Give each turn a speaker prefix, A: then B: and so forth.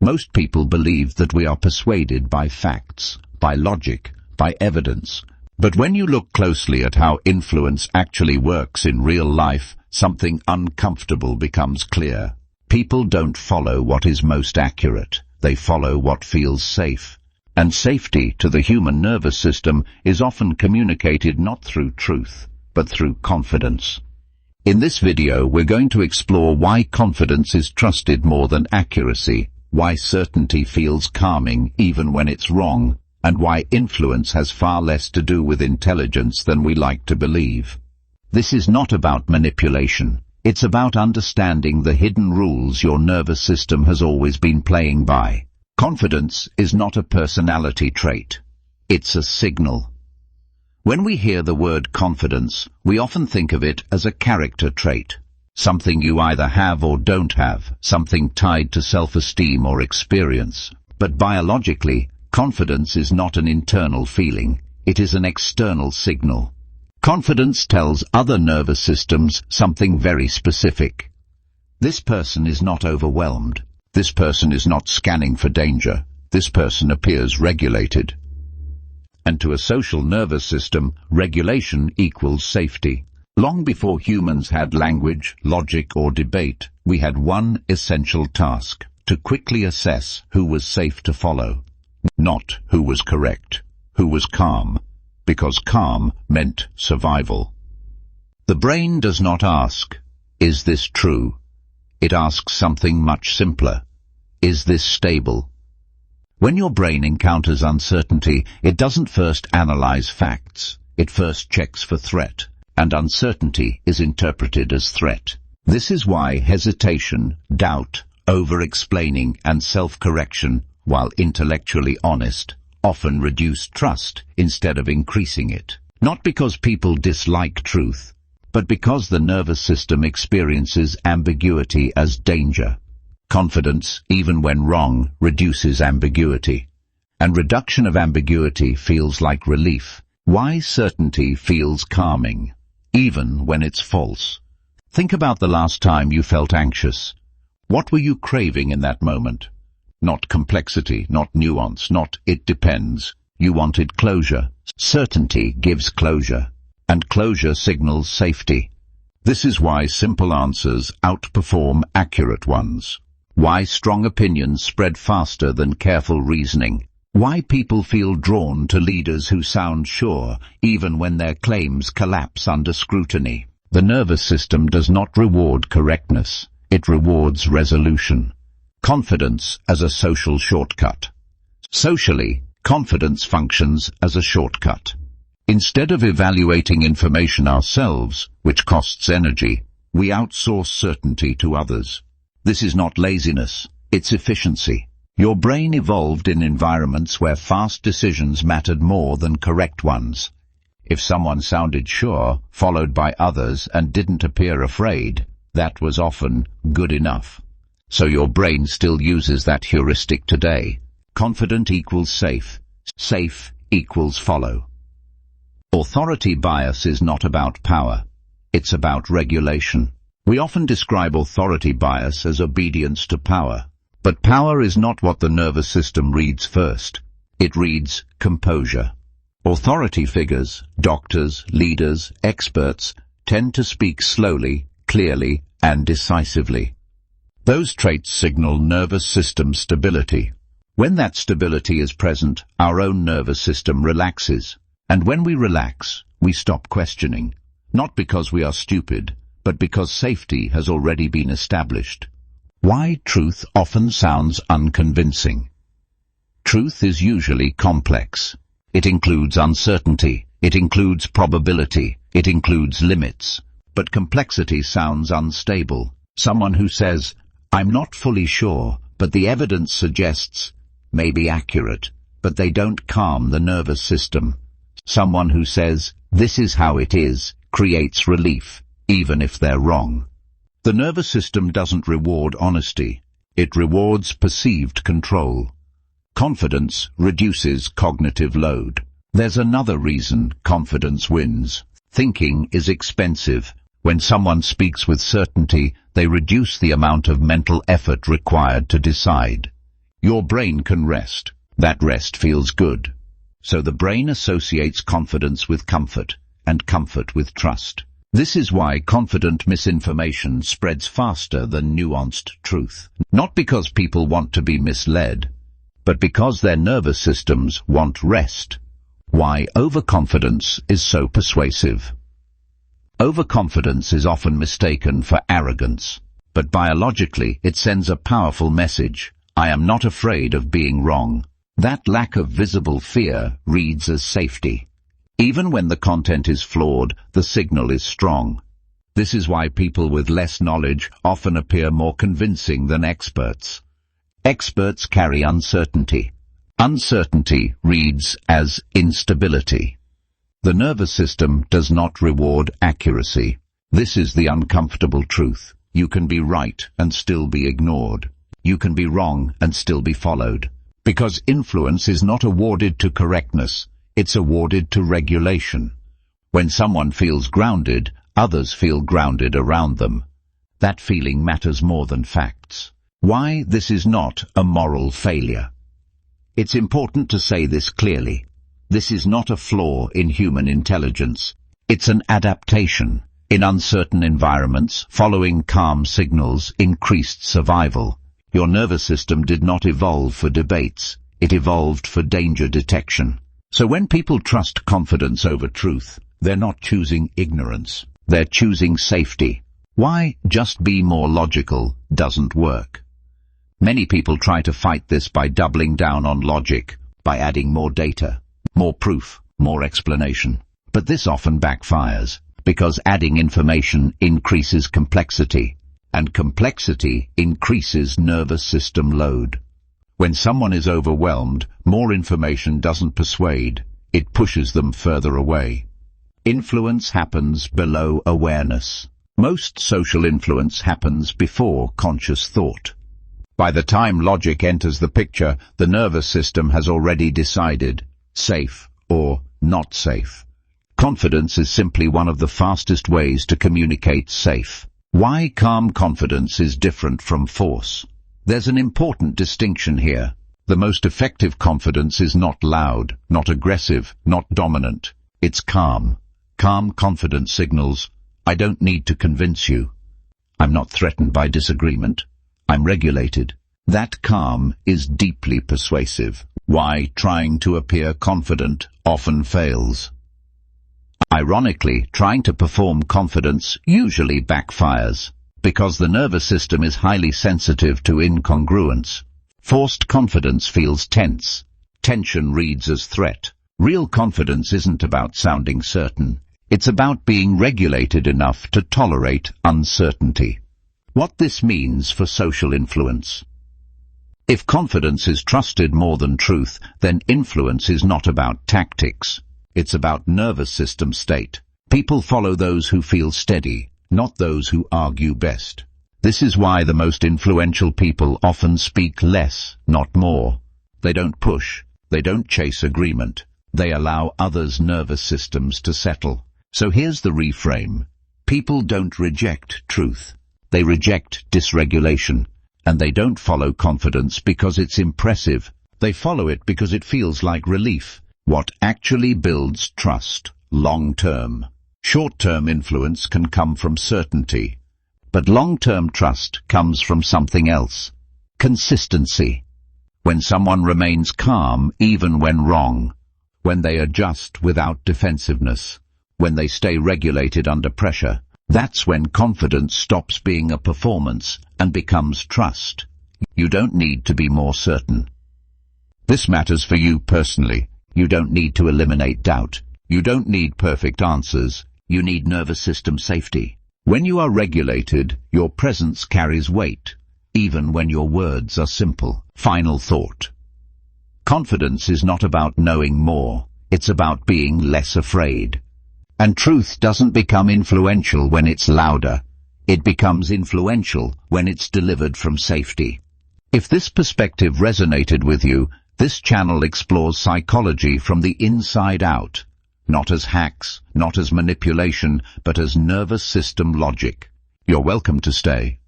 A: Most people believe that we are persuaded by facts, by logic, by evidence. But when you look closely at how influence actually works in real life, something uncomfortable becomes clear. People don't follow what is most accurate. They follow what feels safe. And safety to the human nervous system is often communicated not through truth, but through confidence. In this video, we're going to explore why confidence is trusted more than accuracy, why certainty feels calming even when it's wrong, and why influence has far less to do with intelligence than we like to believe. This is not about manipulation. It's about understanding the hidden rules your nervous system has always been playing by. Confidence is not a personality trait. It's a signal. When we hear the word confidence, we often think of it as a character trait. Something you either have or don't have, something tied to self-esteem or experience. But biologically, confidence is not an internal feeling. It is an external signal. Confidence tells other nervous systems something very specific. This person is not overwhelmed. This person is not scanning for danger. This person appears regulated. And to a social nervous system, regulation equals safety. Long before humans had language, logic, or debate, we had one essential task: to quickly assess who was safe to follow. Not who was correct, who was calm, because calm meant survival. The brain does not ask, "Is this true?" It asks something much simpler. Is this stable? When your brain encounters uncertainty, it doesn't first analyze facts. It first checks for threat, and uncertainty is interpreted as threat. This is why hesitation, doubt, over-explaining, and self-correction, while intellectually honest, often reduce trust instead of increasing it. Not because people dislike truth, but because the nervous system experiences ambiguity as danger. Confidence, even when wrong, reduces ambiguity. And reduction of ambiguity feels like relief. Why certainty feels calming, even when it's false. Think about the last time you felt anxious. What were you craving in that moment? Not complexity, not nuance, not "it depends." You wanted closure. Certainty gives closure, and closure signals safety. This is why simple answers outperform accurate ones. Why strong opinions spread faster than careful reasoning. Why people feel drawn to leaders who sound sure, even when their claims collapse under scrutiny. The nervous system does not reward correctness. It rewards resolution. Confidence as a social shortcut. Socially, confidence functions as a shortcut. Instead of evaluating information ourselves, which costs energy, we outsource certainty to others. This is not laziness, it's efficiency. Your brain evolved in environments where fast decisions mattered more than correct ones. If someone sounded sure, followed by others, and didn't appear afraid, that was often good enough. So your brain still uses that heuristic today. Confident equals safe. Safe equals follow. Authority bias is not about power. It's about regulation. We often describe authority bias as obedience to power. But power is not what the nervous system reads first. It reads composure. Authority figures, doctors, leaders, experts, tend to speak slowly, clearly, and decisively. Those traits signal nervous system stability. When that stability is present, our own nervous system relaxes. And when we relax, we stop questioning. Not because we are stupid, but because safety has already been established. Why truth often sounds unconvincing. Truth is usually complex. It includes uncertainty. It includes probability. It includes limits. But complexity sounds unstable. Someone who says, "I'm not fully sure, but the evidence suggests," may be accurate, but they don't calm the nervous system. Someone who says, "This is how it is," creates relief, even if they're wrong. The nervous system doesn't reward honesty. It rewards perceived control. Confidence reduces cognitive load. There's another reason confidence wins. Thinking is expensive. When someone speaks with certainty, they reduce the amount of mental effort required to decide. Your brain can rest. That rest feels good. So the brain associates confidence with comfort, and comfort with trust. This is why confident misinformation spreads faster than nuanced truth. Not because people want to be misled, but because their nervous systems want rest. Why overconfidence is so persuasive. Overconfidence is often mistaken for arrogance, but biologically it sends a powerful message. I am not afraid of being wrong. That lack of visible fear reads as safety. Even when the content is flawed, the signal is strong. This is why people with less knowledge often appear more convincing than experts. Experts carry uncertainty. Uncertainty reads as instability. The nervous system does not reward accuracy. This is the uncomfortable truth. You can be right and still be ignored. You can be wrong and still be followed. Because influence is not awarded to correctness, it's awarded to regulation. When someone feels grounded, others feel grounded around them. That feeling matters more than facts. Why this is not a moral failure. It's important to say this clearly. This is not a flaw in human intelligence. It's an adaptation. In uncertain environments, following calm signals increased survival. Your nervous system did not evolve for debates. It evolved for danger detection. So when people trust confidence over truth, they're not choosing ignorance. They're choosing safety. Why just be more logical doesn't work. Many people try to fight this by doubling down on logic, by adding more data, more proof, more explanation. But this often backfires, because adding information increases complexity, and complexity increases nervous system load. When someone is overwhelmed, more information doesn't persuade, it pushes them further away. Influence happens below awareness. Most social influence happens before conscious thought. By the time logic enters the picture, the nervous system has already decided, safe or not safe. Confidence is simply one of the fastest ways to communicate safe. Why calm confidence is different from force. There's an important distinction here. The most effective confidence is not loud, not aggressive, not dominant. It's calm. Calm confidence signals, I don't need to convince you. I'm not threatened by disagreement. I'm regulated. That calm is deeply persuasive. Why trying to appear confident often fails. Ironically, trying to perform confidence usually backfires, because the nervous system is highly sensitive to incongruence. Forced confidence feels tense. Tension reads as threat. Real confidence isn't about sounding certain. It's about being regulated enough to tolerate uncertainty. What this means for social influence. If confidence is trusted more than truth, then influence is not about tactics. It's about nervous system state. People follow those who feel steady, not those who argue best. This is why the most influential people often speak less, not more. They don't push. They don't chase agreement. They allow others' nervous systems to settle. So here's the reframe. People don't reject truth. They reject dysregulation. And they don't follow confidence because it's impressive. They follow it because it feels like relief. What actually builds trust, long-term. Short-term influence can come from certainty, but long-term trust comes from something else. Consistency. When someone remains calm even when wrong, when they adjust without defensiveness, when they stay regulated under pressure, that's when confidence stops being a performance and becomes trust. You don't need to be more certain. This matters for you personally. You don't need to eliminate doubt. You don't need perfect answers. You need nervous system safety. When you are regulated, your presence carries weight, even when your words are simple. Final thought. Confidence is not about knowing more. It's about being less afraid. And truth doesn't become influential when it's louder. It becomes influential when it's delivered from safety. If this perspective resonated with you, this channel explores psychology from the inside out, not as hacks, not as manipulation, but as nervous system logic. You're welcome to stay.